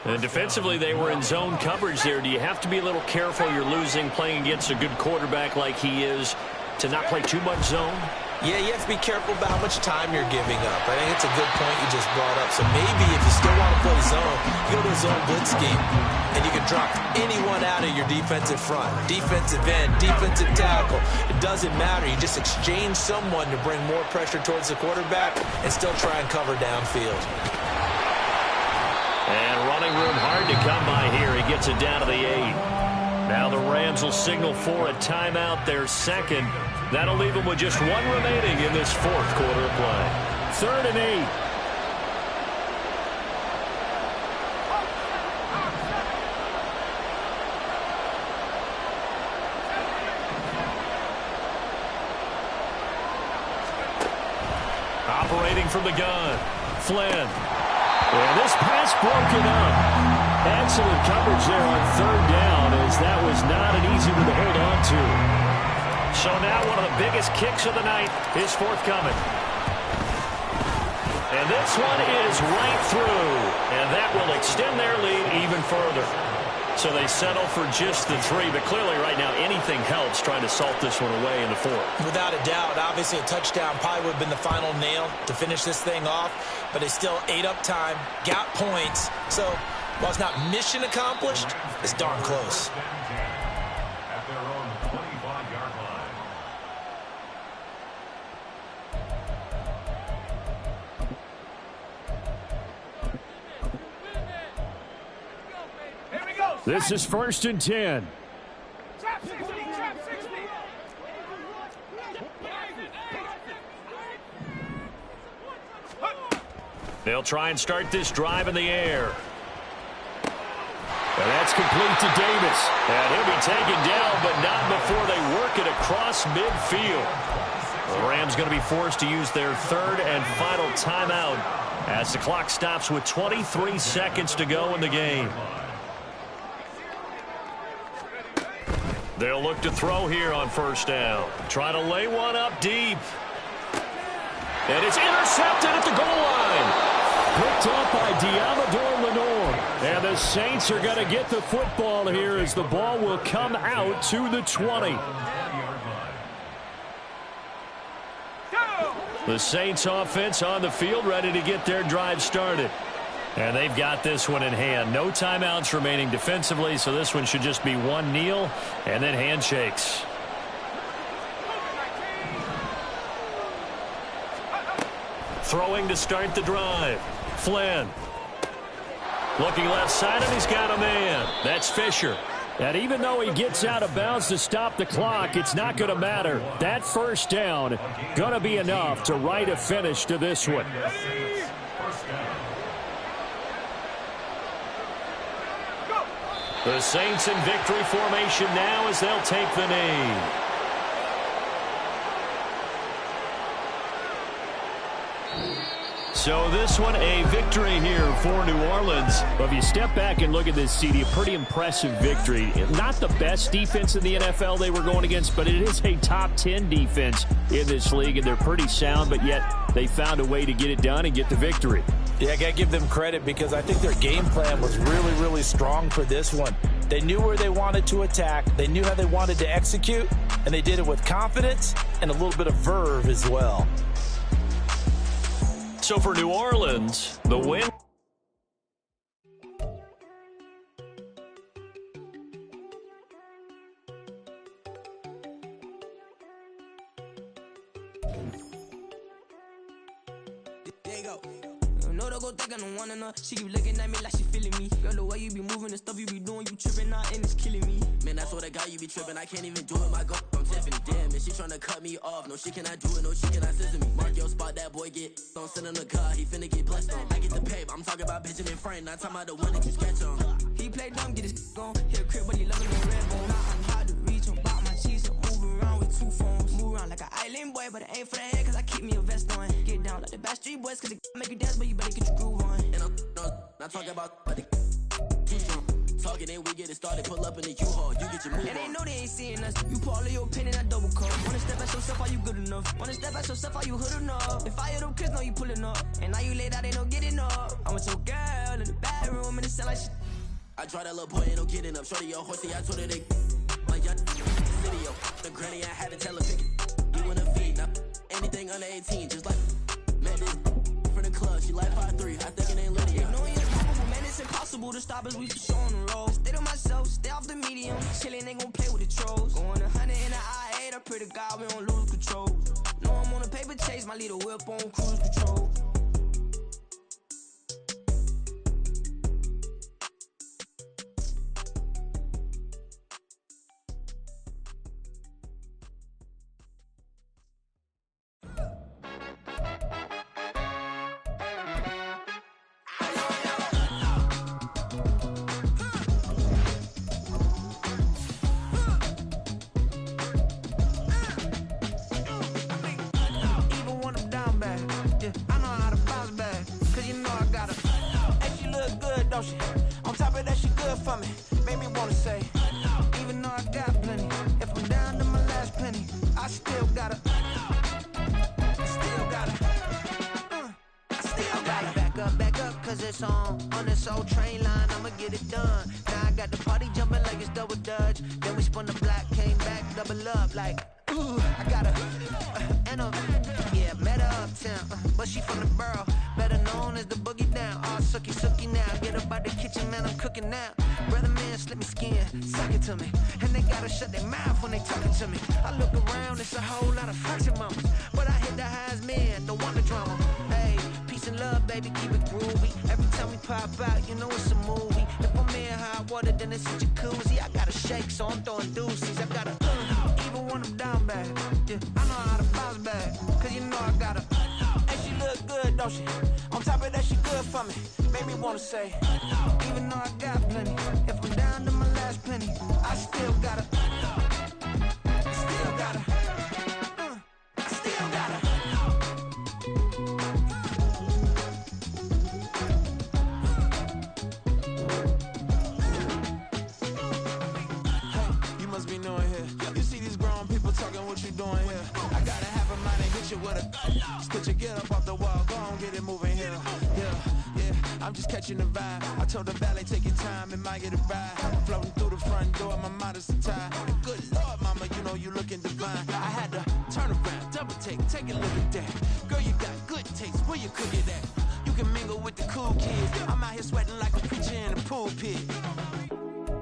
And defensively, they were in zone coverage there. Do you have to be a little careful? You're losing, playing against a good quarterback like he is, to not play too much zone? Yeah, you have to be careful about how much time you're giving up. I think it's a good point you just brought up. So maybe if you still want to play zone, you go to a zone blitz scheme, and you can drop anyone out of your defensive front. Defensive end, defensive tackle. It doesn't matter. You just exchange someone to bring more pressure towards the quarterback and still try and cover downfield. And running room hard to come by here. He gets it down to the 8. Now the Rams will signal for a timeout, their second. That'll leave them with just one remaining in this fourth quarter of play. 3rd and 8. Operating from the gun. Flynn. And this pass broken up. Excellent coverage there on 3rd down, as that was not an easy one to hold on to. So now one of the biggest kicks of the night is forthcoming. And this one is right through. And that will extend their lead even further. So they settle for just the 3. But clearly right now anything helps trying to salt this one away in the 4th. Without a doubt, obviously a touchdown probably would have been the final nail to finish this thing off. But they still ate up time, got points. So while it's not mission accomplished, it's darn close. At their own 25-yard line. This is 1st and 10. They'll try and start this drive in the air. And that's complete to Davis. And he'll be taken down, but not before they work it across midfield. The Rams going to be forced to use their 3rd and final timeout as the clock stops with 23 seconds to go in the game. They'll look to throw here on 1st down. Try to lay one up deep. And it's intercepted at the goal line. Picked up by Diamador Lenore. And the Saints are going to get the football here as the ball will come out to the 20. The Saints offense on the field ready to get their drive started. And they've got this one in hand. No timeouts remaining defensively, so this one should just be one kneel and then handshakes. Throwing to start the drive. Flynn. Looking left side, and he's got a man. That's Fisher. And even though he gets out of bounds to stop the clock, it's not going to matter. That 1st down going to be enough to write a finish to this one. The Saints in victory formation now as they'll take the knee. So this one a victory here for New Orleans. But if you step back and look at this, CD, a pretty impressive victory. Not the best defense in the NFL they were going against, but it is a top 10 defense in this league, and they're pretty sound, but yet they found a way to get it done and get the victory. Yeah, I got to give them credit because I think their game plan was really, really strong for this one. They knew where they wanted to attack. They knew how they wanted to execute, and they did it with confidence and a little bit of verve as well. So for New Orleans, the win. There you go. No, don't go think I don't wanna know. She keep looking at me like she feeling me. Girl, the way you be moving, the stuff you be doing, you tripping out and it's killing me. Man, that's what I got, you be tripping. I can't even do it, my girl. I'm Tiffany. Damn, and she tryna cut me off. No, she cannot do it, no, she cannot scissor me. Mark your spot, that boy get. Don't send him the car, he finna get blessed on. I get the pay, but I'm talking about Benjamin Franklin. Not talking about the one that you sketch on. He play dumb, get his gone. Hit a crib, but he loving the red bone. I'm hard to reach him, bought my cheese, move around with 2 phones. Move around like a Alien boy, but it ain't for the head, cause I keep me a vest on. Get down like the Backstreet Boys, cause it make you dance, but you better get your groove on. And I'm not talking about too strong. Talking and we get it started, pull up in the U-Haul, you get your move on. And they know they ain't seeing us. You pull all of your pen and I double cup. Wanna step at yourself, are you good enough? Wanna step at yourself, are you hood enough? If I hear them kids, know you pulling up. And now you laid out, they don't get enough. I'm with your girl in the bedroom and it sound like shit. I draw that little boy, ain't no getting up. Shorty, your horsey, I told her they like young video. The granny, I had to tell her pick it. You wanna feed, now anything under 18, just like met this from the club. She like 5'3", I think it ain't Lydia. You know you're impossible, man, it's impossible to stop us, we for sure on the road. Stay to myself, stay off the medium. Chillin', ain't gon' play with the trolls. Going 100 in the I-8, I pray to God we don't lose control. Know I'm on a paper chase, my little whip on cruise control. On top of that, she good for me. Made me wanna say, even though I got plenty, if I'm down to my last penny, I still gotta, back up, cause it's on this old train line, I'ma get it done. Now I got the party jumping like it's double dutch. Then we spun the block, came back, double up, like, ooh, I got yeah, met her uptown, but she from the borough, better known as the boogie down. All sucky now, get up out the kitchen, man, I'm cooking now. Brother man, slip me skin, suck it to me, and they gotta shut their mouth when they talking to me. I look around, it's a whole lot of fraction mamas, but I hit the highs, man, don't want the drama. Hey, peace and love, baby, keep it groovy. Every time we pop out, you know it's a movie. If I'm in hot water, then it's a jacuzzi. I gotta shake, so I'm throwing deuces. I gotta, even when I'm down bad, yeah, I know how to bounce back, cause you know I gotta. And she look good, don't she? On top of that, she good for me. Made me wanna say, even though I got plenty, if I'm down to my last penny, I still gotta, get up off the wall, go on, get it moving here. Yeah, I'm just catching the vibe. I told the valet, take your time, it might get a ride. Floating through the front door, my mind is tied. Good Lord, mama, you know you looking divine. I had to turn around, double take a look at that. Girl, you got good taste, where you cook it at? You can mingle with the cool kids. I'm out here sweating like a preacher in a pool pit.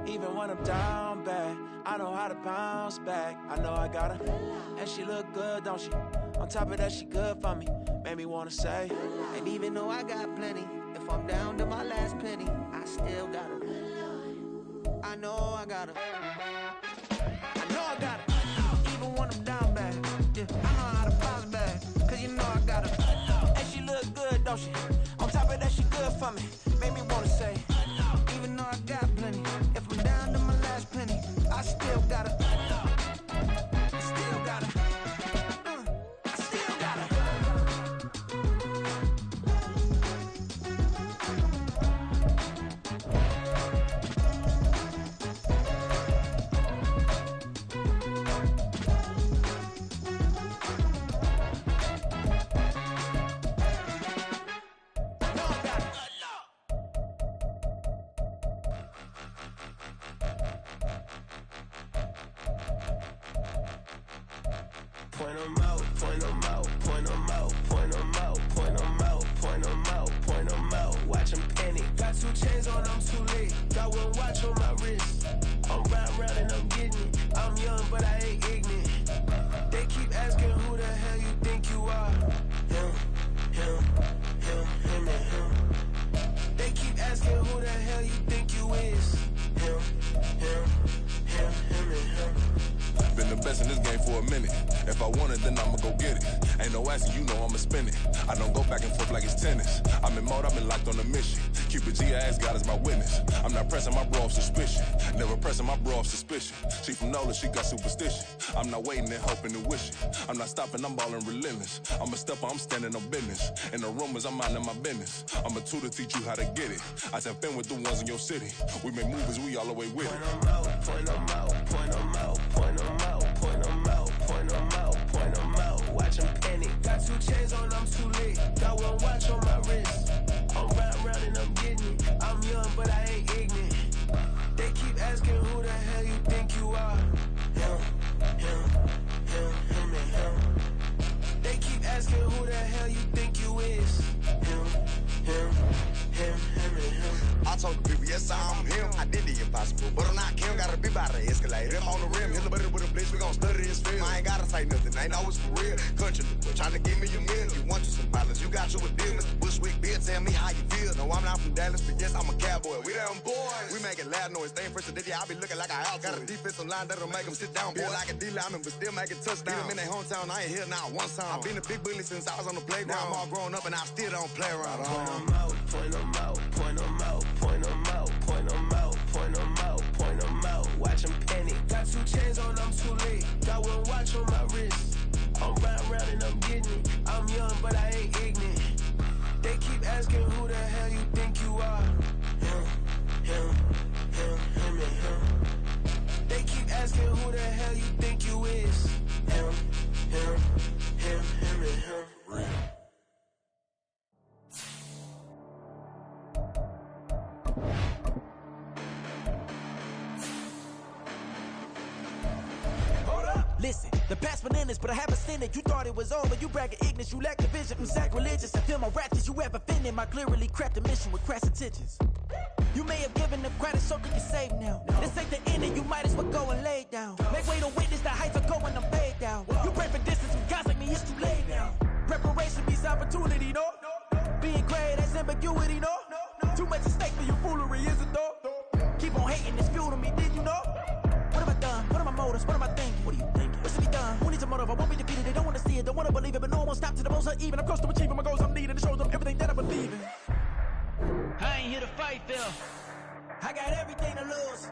Even when I'm down bad, I know how to bounce back. I know I gotta, and she look good, don't she? On top of that, she good for me. Made me wanna say, and even though I got plenty, if I'm down to my last penny, I still gotta. I know I gotta. Even when I'm down bad, yeah, I know how to bounce back, cause you know I gotta. And she look good, don't she? On top of that, she good for me. Made me wanna say, even though I got plenty, if I'm down to my last penny, I still gotta. Point 'em out, point 'em out, point 'em out, point 'em out, point 'em out, point 'em out, point 'em out. Watch 'em panic. Got 2 chains on, I'm too late. Got 1 watch on my wrist. I'm round and I'm getting it. I'm young, but I ain't ignorant. They keep asking who the hell you think you are. Him, and him. They keep asking who the hell you think you is. Him, and him. Been the best in this game for a minute. If I want it, then I'ma go get it. Ain't no asking, you know I'ma spin it. I don't go back and forth like it's tennis. I'm in mode, I've been locked on a mission. Cupid G, I ask God as my witness. I'm not pressing my bro off suspicion. Never pressing my bro off suspicion. She from Nola, she got superstition. I'm not waiting and hoping and wishing. I'm not stopping, I'm balling relentless. I'm a stepper, I'm standing on business. In the rumors, I'm minding my business. I'm a tutor, teach you how to get it. I tap in with the ones in your city. We make movies, we all the way with it. Point them out, point them out, point them out, point them out, point them out, point them out, point them out. Watch them panic. Got 2 chains on, I'm too late. Got 1 watch on my wrist. I'm round and I'm getting it. I'm young, but I ain't ignorant. They keep asking who the hell you think you are. Him, and him. They keep asking who the hell you think you is. Him, and him. I told the people, yes, I'm him. I did the impossible, but I'm not Kim. Gotta be by the escalator. If on the rim, hit the buddy with a blitz, we gon' study this film. I ain't gotta say nothing, ain't always for real. Country, trying to give me a meal. You want you some violence, you got you a deal. Mr. Bushwick, Bill, tell me how you feel. No, I'm not from Dallas, but yes, I'm a cowboy. We them boys. We making loud noise. Staying first today, I be looking like an outlaw. Got a defensive line that'll make them sit down. Feel like a D-lineman, but still making touchdowns. Beat them in their hometown, I ain't here not one time. I've been a big bully since I was on the playground. Now I'm all grown up and I still don't play around. Point them out, point them out, point them out, point them out, point them out, point them out, point them out. Watch them panic. Got 2 chains on, I'm too late. Got 1 watch on my wrist. I'm round and I'm getting it. I'm young, but I ain't ignorant. They keep asking who the hell you think you are. Him, and him. They keep asking who the hell you think you is. Him, and him. Listen, the past bananas, but I haven't seen it. You thought it was over, you bragging ignorance, you lack the vision. I'm sacrilegious, I feel my ratchets, you have offended my clearly crafted mission with crass intentions. You may have given them credit, so that you're safe now. This ain't the ending, you might as well go and lay down. Make way to witness the heights are going, I'm paid down. You pray for distance with guys like me, it's too late now. Preparation means opportunity, no? Being great, that's ambiguity, no? Too much at stake for your foolery, is it though? Keep on hating, it's fuel to me, did you know? What have I done? What are my motives? What am I thinking? What are you thinking? What's to be done? Who needs a motive? I won't be defeated. They don't want to see it, don't want to believe it, but no one won't stop to the most uneven. I'm close to achieving my goals. I'm needing to show them everything that I believe in. I ain't here to fight, Phil. I got everything to lose.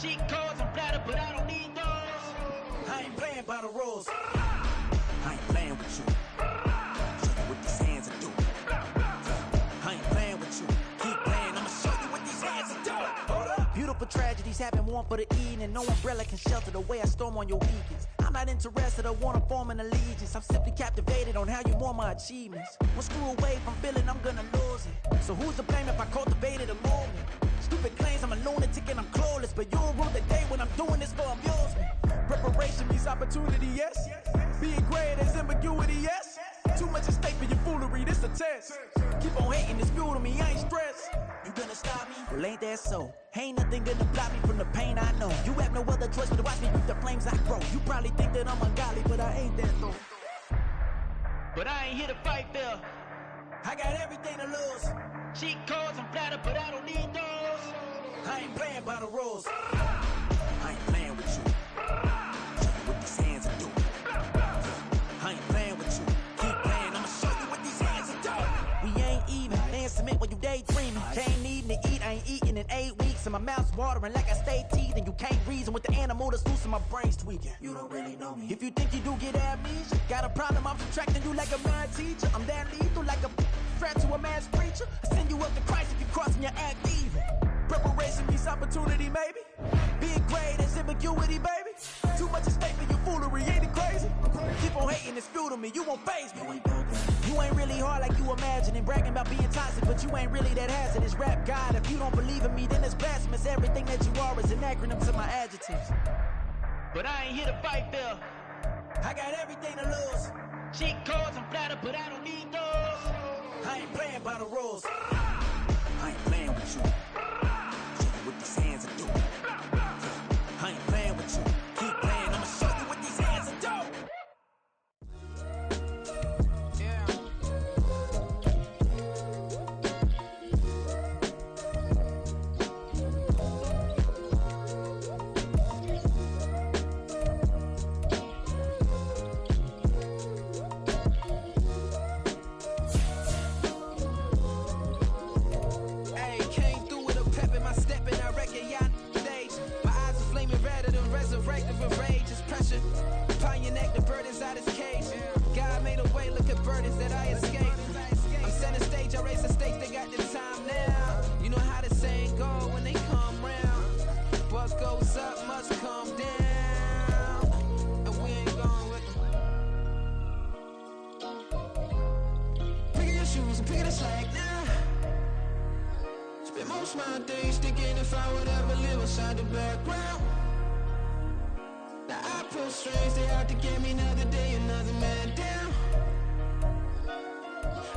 Cheat codes, I'm flattered, but I don't need those. I ain't playing by the rules. I ain't playing with you. Show you what these hands are doing. I ain't playing with you. Keep playing, I'ma show you what these hands are doing. Hold up. Beautiful tragedies happen, one for the evening. No umbrella can shelter the way I storm on your weekends. I'm not interested, I wanna form an allegiance. I'm simply captivated on how you want my achievements. One screw away from feeling I'm gonna lose it. So who's to blame if I cultivated a movement? Stupid claims I'm a lunatic and I'm clueless, but you'll rule the day when I'm doing this for amusement. Preparation means opportunity, yes. Being great is ambiguity, yes. Too much at stake for your foolery, this a test. Keep on hating, it's fuel to me, I ain't stressed. You gonna stop me? Well, ain't that so? Ain't nothing gonna block me from the pain I know. You have no other choice but to watch me with the flames I grow. You probably think that I'm ungodly, but I ain't that though. But I ain't here to fight, Phil. I got everything to lose. Cheat codes, I'm flattered, but I don't need those. I ain't playing by the rules. I ain't playing with you. Show you what these hands are doing. I ain't playing with you. Keep playing, I'ma show you what these hands are doing. We ain't even. They submit when you daydreaming. Can't need to eat, I ain't eating in 8 weeks. And my mouth's watering like I stay teeth. And you can't reason with the animal that's loose and my brain's tweaking. You don't really know me. If you think you do get amnesia, got a problem, I'm subtracting you like a mad teacher. I'm that lethal like a threat to a mass preacher. I send you up to Christ if you crossing your act evil. Preparation means opportunity, maybe. Being great is ambiguity, baby. Too much at stake for your foolery, ain't it crazy? Keep on hating, it's fuel to me, you won't faze me. You ain't really hard like you imagining. Bragging about being toxic, but you ain't really that hazardous. Rap God, if you don't believe in me, then it's blasphemous. Everything that you are is an acronym to my adjectives. But I ain't here to fight, Phil. I got everything to lose. Cheat codes, I'm flattered, but I don't need those. I ain't playing by the rules. I ain't playing with you. Show you what these hands are doing. I ain't playing with you. Keep playing, I'ma show you what these hands are doing. shoes and picking the slack now. Spend most of my days thinking if I would ever live inside the background. Now I pull strings, they out to get me another day, another man down.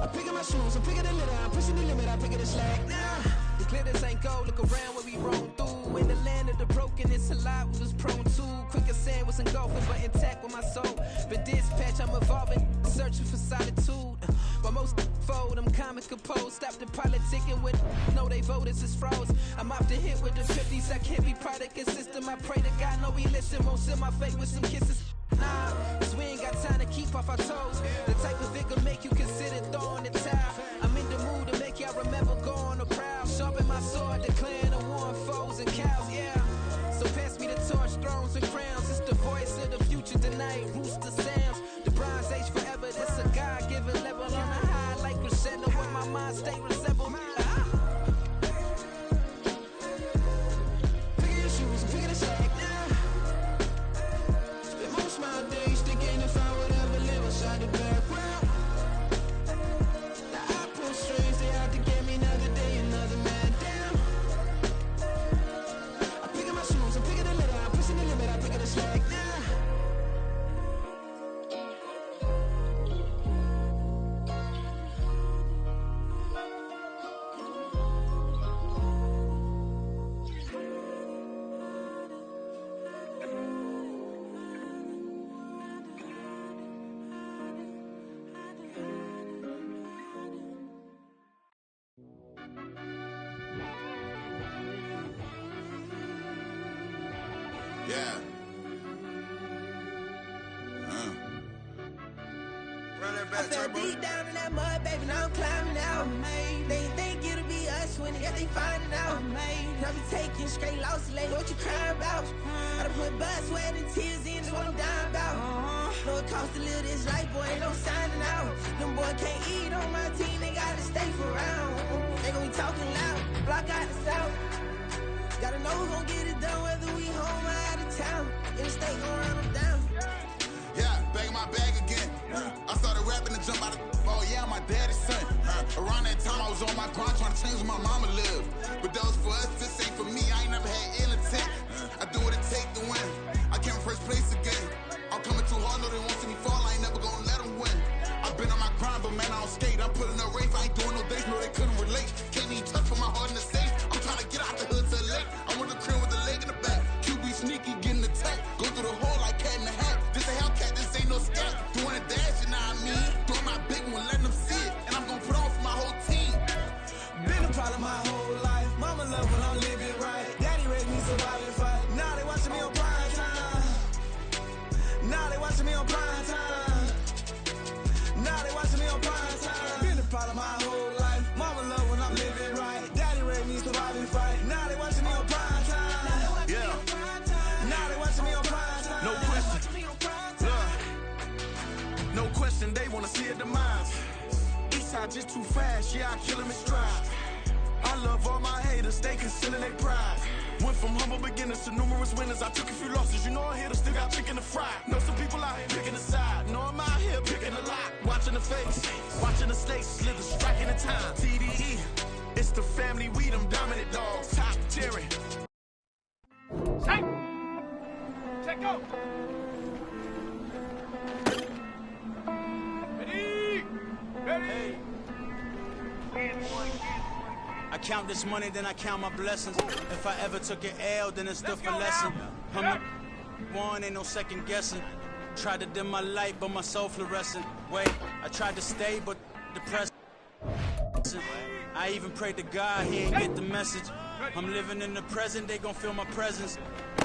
I'm picking my shoes, I'm picking the litter, I'm pushing the limit, I'm picking the slack now. The glitters ain't gold, look around where we roam through. In the land of the broken, it's a lot we was prone to. Quicker sand was engulfing, but intact with my soul. But dispatch, I'm evolving, searching for solitude. But most fold, I'm comic composed. Stop the politicking with no, they voters is froze. I'm off the hit with the 50s, I can't be product and system. I pray to God, no, he listen, won't send my fate with some kisses. Nah, cause we ain't got time to keep off our toes. The type of vigor make you consider throwing the towel. I'm in the mood to make y'all remember going to proud. Sharpen my sword, declaring the war on foes and cows, yeah. So pass me the torch, thrones and crowns. It's the voice of the future tonight, rooster sounds. The Bronze Age forever, this a God-given level. On a high like crescendo, where my mind state resemble. Pick your shoes and pick the slack now. Spend most of my days thinking if I would ever live inside the background. Now I pull strings, they out to get me another day, another man down. I'm picking my shoes, I'm picking the litter, I'm pushing the limit, I'm picking the slack now. Yeah. Run that back, I fell Turbo. deep down in that mud, baby, now I'm climbing out. They think it'll be us when yet they finding out. Now we taking straight losses, lady, what you crying about? I done put blood, sweat, and tears in, that's what I'm dying about. Know it costs to live this life, boy, ain't no signing out. Them boy can't eat on my team, they gotta stay for round. They gon' be talking loud, block out the south. Gotta know who's gon' get it done, whether we home or out of town. Interstate gon' run them down. Yeah, back in my bag again. I started rapping to jump out of. Oh yeah, I'm my daddy's son. Around that time I was on my grind trying to change where my mama lived. But that was for us, this ain't for me. I ain't never had ill intent. I do what it take to win. I came in first place again. I'm coming too hard, know they won't see me fall. I ain't never gonna let them win. I've been on my grind, but man, I don't skate. I'm putting up race, I ain't doing no days, no they couldn't relate. Can't even touch for my heart in the safe. I'm trying to get out the hood to the lake. I'm with the crib with the leg in the back. QB sneaky, getting attacked. Go through the hole like cat in the hat. This a Hellcat, this ain't no scat. Doing a dash, you know what I mean? Doing my big one, letting them see it. And I'm gonna put on for my whole team. Been a problem my whole life. Mama love when I'm living right. Daddy raised me survive and fight. Now they watching me on prime time. Now they watching me on prime time. Now they watching me on prime time. Been a problem my whole life. Mama love when I'm living right. Daddy raised me survive and fight. Now they watching me on prime time. Yeah. Now they watching me on prime time. No question. Look. No question, they wanna see a demise. Eastside just too fast, yeah, I kill him in stride. I love all my haters, they concealing their pride. Went from humble beginners to numerous winners. I took a few losses, you know I hit, still got chicken to fry. Know some people out here picking a side. Know I'm out here picking a lot. Watching the face, watching the stakes, slither, striking the time. TDE, it's the family, we them dominant dogs. Top tiering. Hey! Check out! Ready! Ready! I count this money, then I count my blessings. If I ever took an L, then it's still for lesson. I'm a one, ain't no second guessing. Tried to dim my light, but my soul fluorescent. Wait, I tried to stay, but depressed. I even prayed to God, he ain't get the message. I'm living in the present, they gon' feel my presence.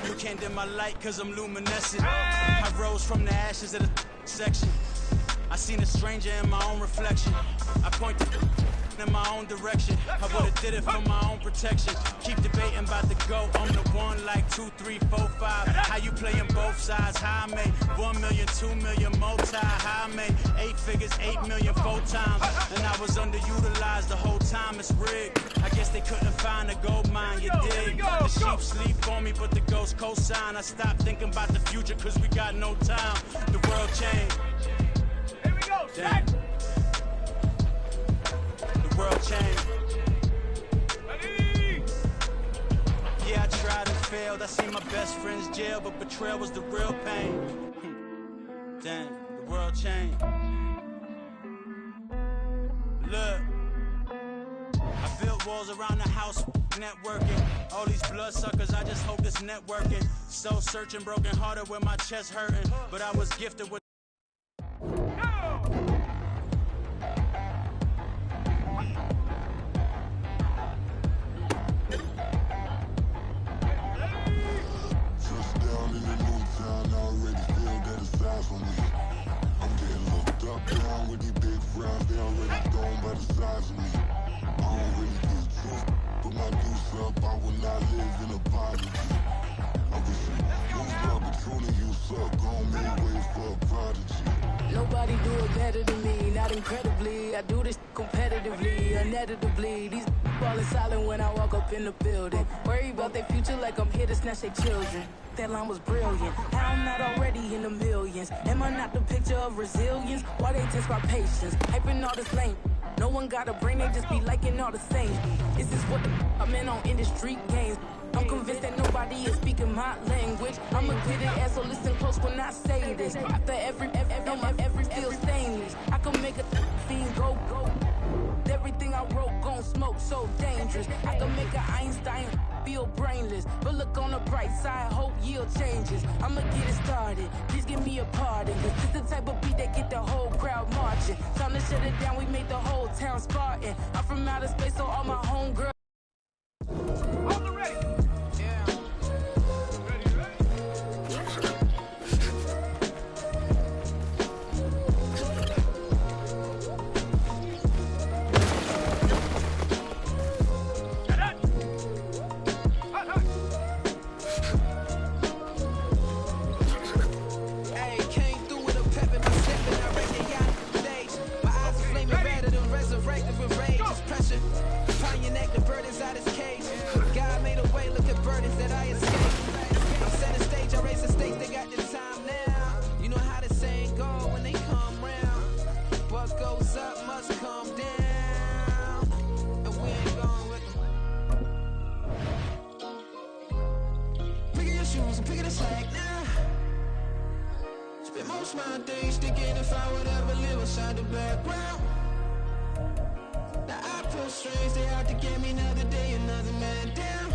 You can't dim my light, cause I'm luminescent. I rose from the ashes of the section. I seen a stranger in my own reflection. I pointed in my own direction. I would've did it for my own protection. Keep debating about the GOAT. I'm the one like 2, 3, 4, 5. How you playing both sides? How I made 1 million, 2 million, multi. How I made 8 figures, 8 million, 4 times. And I was underutilized the whole time. It's rigged. I guess they couldn't find a gold mine. You dig? The sheep sleep on me, but the ghost co-sign. I stopped thinking about the future, cause we got no time. The world changed. Here we go, Damn. seen my best friend's jail, but betrayal was the real pain. Dang, the world changed. Look, I built walls around the house, networking. All these bloodsuckers, I just hope it's networking. Soul searching, broken hearted with my chest hurting. But I was gifted with Nobody do it better than me, not incredibly. I do this competitively, uneditably. These falling silent when I walk up in the building. Worry about their future like I'm here to snatch their children. That line was brilliant. How I'm not already in the millions? Am I not the picture of resilience? Why they test my patience? Hyping all this lame. No one got a brain, they just be liking all the same. This is what I'm in on industry games. I'm convinced that nobody is speaking my language. I'ma get it as so listen close when I say this. After every feel stainless. I can make a scene go. Everything I wrote gon' smoke, so dangerous. I can make an Einstein feel brainless. But look on the bright side, hope yield changes. I'ma get it started, please give me a pardon. Cause this the type of beat that get the whole crowd marching. Time to shut it down, we made the whole town Spartan. I'm from outer space, so all my homegirls. Hold the ready. Most my days thinking if I would ever live inside the background. Now I pull strings, they out to get me another day, another man down.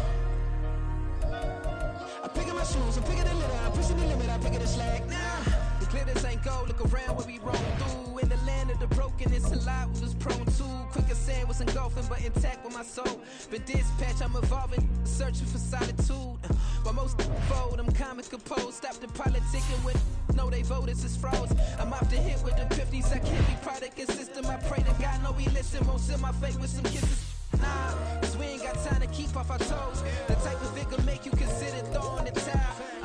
I'm picking my shoes, I'm picking the litter, I'm pushing the limit, I'm picking the slack now. The glitters ain't gold, look around where we roll through. In the land of the broken, it's a lot we was prone to. Quicker sand was engulfing, but intact with my soul. Been dispatched, I'm evolving, searching for solitude. While most fold, I'm comic composed. Stop the politicking when know they voters is froze. I'm off the hit with the 50s, I can't be product and system. I pray to God, no he listen, won't seal my fate with some kisses. Nah, cause we ain't got time to keep off our toes. The type of vigor make you consider throwing the towel.